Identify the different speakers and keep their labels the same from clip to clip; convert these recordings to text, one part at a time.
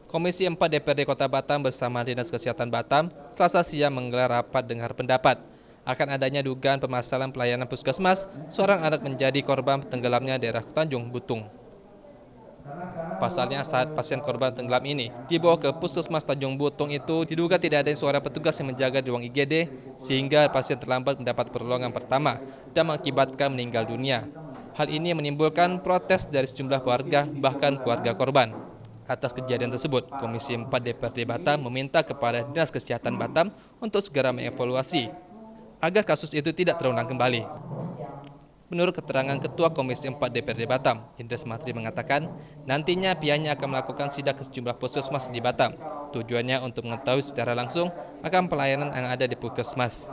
Speaker 1: Komisi 4 DPRD Kota Batam bersama Dinas Kesehatan Batam Selasa siang menggelar rapat dengar pendapat akan adanya dugaan permasalahan pelayanan puskesmas seorang anak menjadi korban tenggelamnya daerah Tanjung Butung. Pasalnya saat pasien korban tenggelam ini dibawa ke puskesmas Tanjung Butung itu diduga tidak ada seorang petugas yang menjaga di ruang IGD sehingga pasien terlambat mendapat pertolongan pertama dan mengakibatkan meninggal dunia. Hal ini menimbulkan protes dari sejumlah warga bahkan keluarga korban. Atas kejadian tersebut, Komisi 4 DPRD Batam meminta kepada Dinas Kesehatan Batam untuk segera mengevaluasi agar kasus itu tidak terulang kembali. Menurut keterangan Ketua Komisi 4 DPRD Batam, Indres Matri mengatakan nantinya pihaknya akan melakukan sidak ke sejumlah puskesmas di Batam. Tujuannya untuk mengetahui secara langsung akan pelayanan yang ada di puskesmas.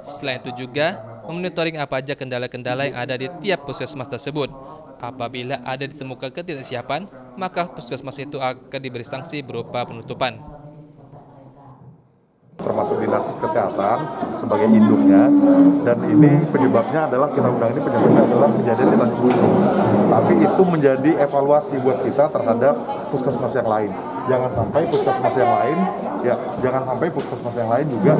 Speaker 1: Selain itu juga memonitoring apa saja kendala-kendala yang ada di tiap puskesmas tersebut. Apabila ada ditemukan ketidaksiapan, maka puskesmas itu akan diberi sanksi berupa penutupan.
Speaker 2: Termasuk Dinas Kesehatan sebagai induknya, dan ini penyebabnya adalah kita undang ini penyebabnya adalah kejadian di Tanjung Butung. Tapi itu menjadi evaluasi buat kita terhadap puskesmas yang lain. Jangan sampai puskesmas yang lain juga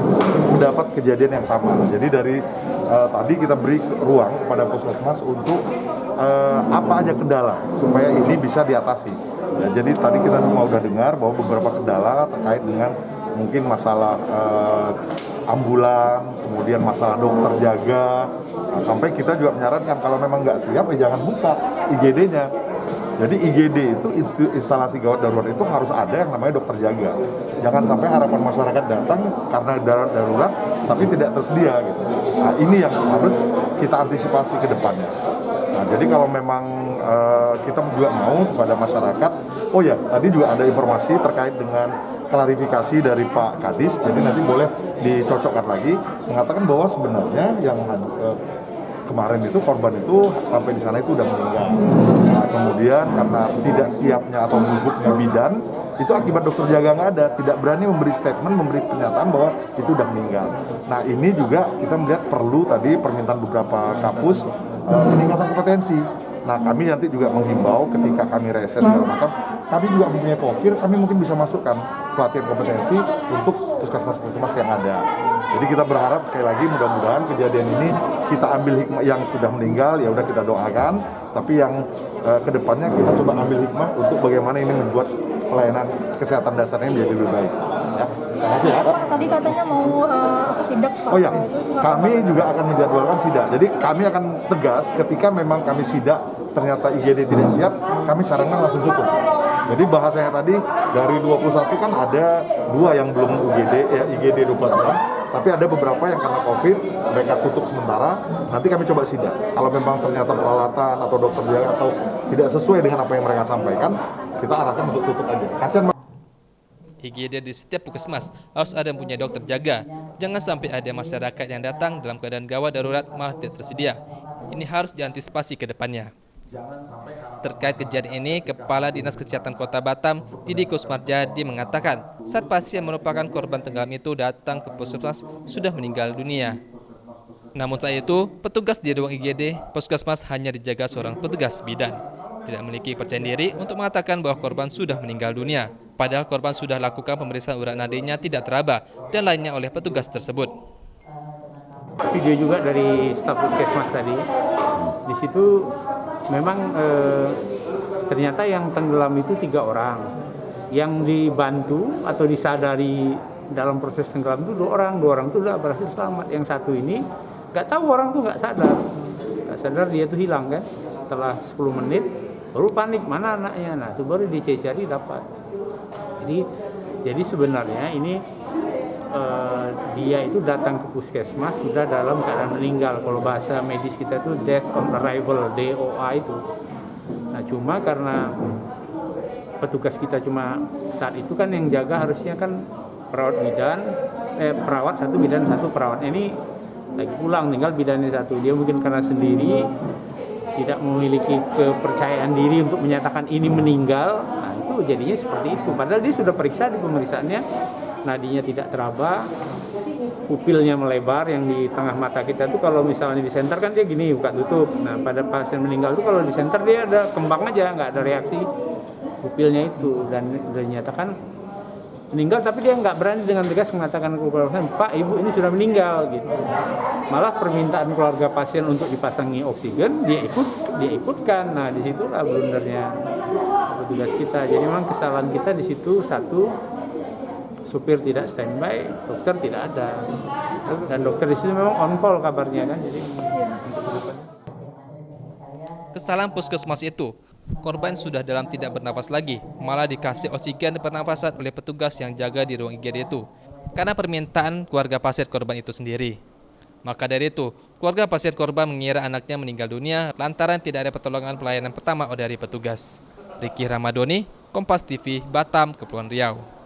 Speaker 2: mendapat kejadian yang sama. Jadi dari tadi kita beri ruang kepada puskesmas untuk apa aja kendala supaya ini bisa diatasi. Ya, jadi tadi kita semua udah dengar bahwa beberapa kendala terkait dengan mungkin masalah ambulan, kemudian masalah dokter jaga, sampai kita juga menyarankan kalau memang nggak siap, jangan buka IGD-nya. Jadi IGD itu instalasi gawat darurat itu harus ada yang namanya dokter jaga. Jangan sampai harapan masyarakat datang karena darurat tapi tidak tersedia gitu. Nah, ini yang harus kita antisipasi ke depannya. Nah, jadi kalau memang kita juga mau kepada masyarakat, oh ya, tadi juga ada informasi terkait dengan klarifikasi dari Pak Kadis, jadi nanti boleh dicocokkan lagi, mengatakan bahwa sebenarnya yang kemarin itu korban itu sampai di sana itu udah meninggal. Nah, kemudian karena tidak siapnya atau gugupnya bidan, itu akibat dokter jaga nggak ada, tidak berani memberi statement, memberi pernyataan bahwa itu udah meninggal. Nah, ini juga kita melihat perlu tadi permintaan beberapa kampus peningkatan kompetensi. Nah, kami nanti juga menghimbau ketika kami reses segala macam, kami juga mempunyai pokir, kami mungkin bisa masukkan pelatihan kompetensi untuk puskesmas-puskesmas yang ada. Jadi kita berharap sekali lagi mudah-mudahan kejadian ini kita ambil hikmah, yang sudah meninggal ya udah kita doakan, tapi yang kedepannya kita coba ambil hikmah untuk bagaimana ini membuat pelayanan kesehatan dasarnya menjadi lebih baik. Ya, terima kasih ya.
Speaker 3: Tadi katanya mau sidak Pak.
Speaker 2: Oh ya, kami juga akan menjadwalkan sidak. Jadi kami akan tegas ketika memang kami sidak ternyata IGD tidak siap, kami sarankan langsung tutup. Jadi bahasanya tadi dari 21 kan ada 2 yang belum IGD 24, tapi ada beberapa yang karena COVID mereka tutup sementara. Nanti kami coba sidak. Kalau memang ternyata peralatan atau dokter jaga atau tidak sesuai dengan apa yang mereka sampaikan, kita arahkan untuk tutup aja. Kasihan.
Speaker 1: IGD di setiap puskesmas harus ada yang punya dokter jaga. Jangan sampai ada masyarakat yang datang dalam keadaan gawat darurat malah tidak tersedia. Ini harus diantisipasi ke depannya. Terkait kejadian ini, Kepala Dinas Kesehatan Kota Batam, Didi Kusmarjadi mengatakan saat pasien merupakan korban tenggelam itu datang ke puskesmas sudah meninggal dunia. Namun saat itu, petugas di ruang IGD puskesmas hanya dijaga seorang petugas bidan. Tidak memiliki percaya diri untuk mengatakan bahwa korban sudah meninggal dunia. Padahal korban sudah lakukan pemeriksaan urat nadinya tidak teraba dan lainnya oleh petugas tersebut.
Speaker 4: Video juga dari staf puskesmas tadi, di situ memang ternyata yang tenggelam itu 3 orang. Yang dibantu atau disadari dalam proses tenggelam itu 2 orang. 2 orang itu sudah berhasil selamat. Yang satu ini nggak tahu, orang tuh nggak sadar dia tuh hilang kan. Setelah 10 menit baru panik, mana anaknya. Nah itu baru dicari dapat. Jadi sebenarnya ini dia itu datang ke puskesmas sudah dalam keadaan meninggal. Kalau bahasa medis kita itu death on arrival, DOA itu. Nah cuma karena petugas kita cuma saat itu kan yang jaga harusnya kan perawat 1, bidan 1, perawat ini lagi pulang, tinggal bidannya 1. Dia mungkin karena sendiri tidak memiliki kepercayaan diri untuk menyatakan ini meninggal. Nah itu jadinya seperti itu. Padahal dia sudah periksa di pemeriksaannya nadinya tidak teraba, pupilnya melebar yang di tengah mata kita tuh kalau misalnya di senter kan dia gini buka tutup. Nah pada pasien meninggal tuh kalau di senter dia ada kembang aja, nggak ada reaksi pupilnya itu, dan dinyatakan meninggal, tapi dia nggak berani dengan tegas mengatakan kepada pasien, Pak, Ibu ini sudah meninggal gitu. Malah permintaan keluarga pasien untuk dipasangi oksigen dia ikutkan. Nah disitulah blundernya petugas kita. Jadi memang kesalahan kita di situ, satu, supir tidak standby, dokter tidak ada, dan dokter di sini memang on call kabarnya kan. Jadi
Speaker 1: Kesalahan puskesmas itu, korban sudah dalam tidak bernapas lagi, malah dikasih oksigen pernapasan oleh petugas yang jaga di ruang IGD itu, karena permintaan keluarga pasien korban itu sendiri. Maka dari itu, keluarga pasien korban mengira anaknya meninggal dunia lantaran tidak ada pertolongan pelayanan pertama dari petugas. Ricky Ramadhani, Kompas TV, Batam, Kepulauan Riau.